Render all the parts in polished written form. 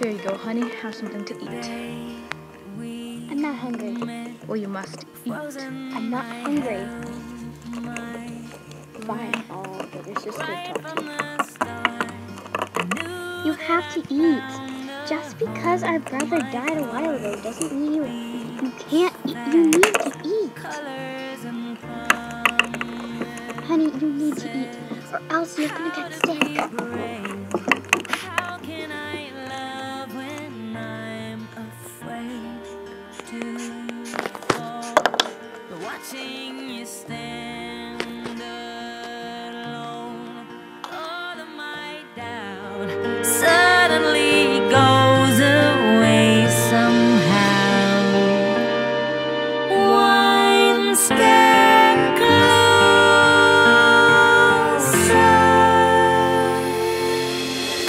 Here you go, honey. Have something to eat. I'm not hungry. Well, you must eat. I'm not hungry. Fine, I'll let your sister talk to you. You have to eat. Just because our brother died a while ago doesn't mean you can't eat. You need to eat. Honey, you need to eat, or else you're gonna get sick. Watching you stand alone, all of my doubt suddenly goes away somehow. One step closer.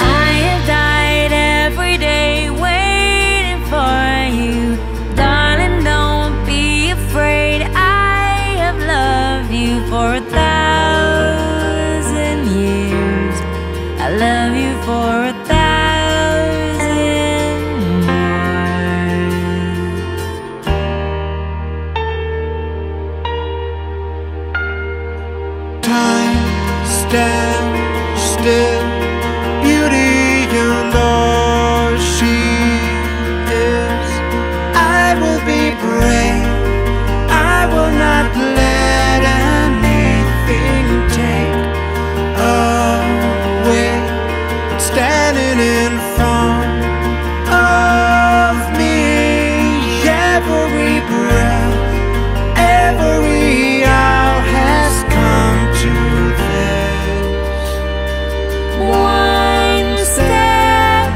I have died every day waiting for you. Darling, don't be afraid. For 1,000 years, I love you for 1,000 more. Time stands still, beauty and all she is. I will be brave, I will not let standing in front of me. Every breath, every hour has come to this. One step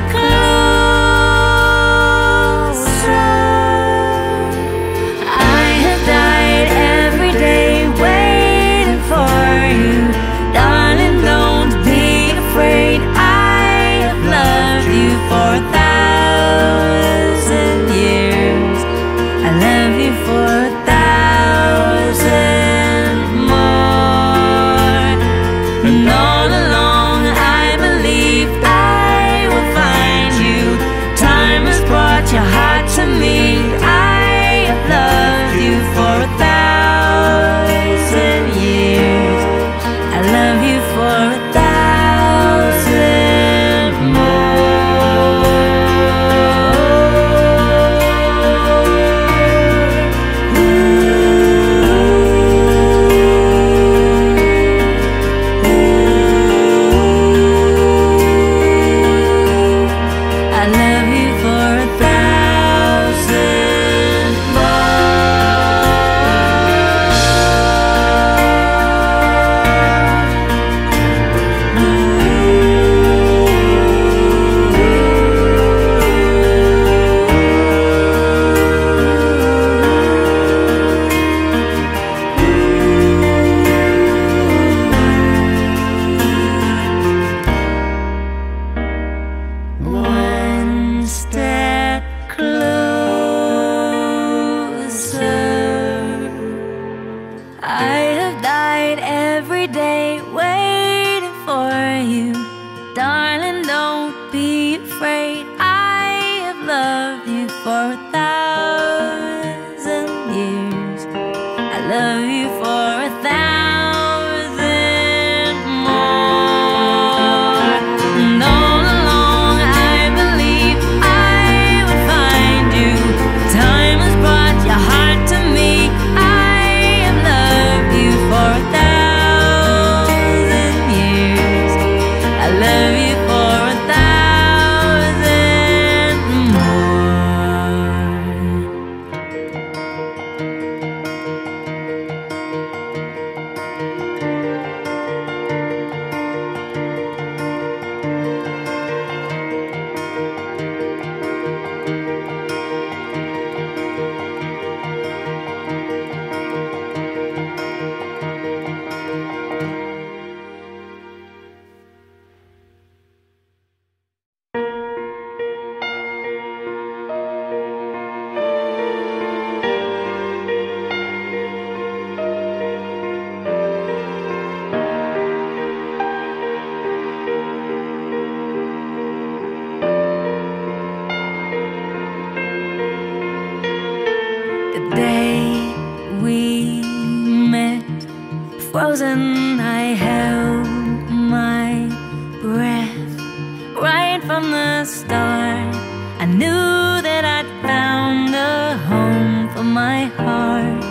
frozen, I held my breath. Right from the start, I knew that I'd found a home for my heart.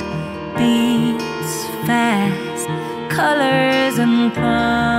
Beats fast, colors and promise.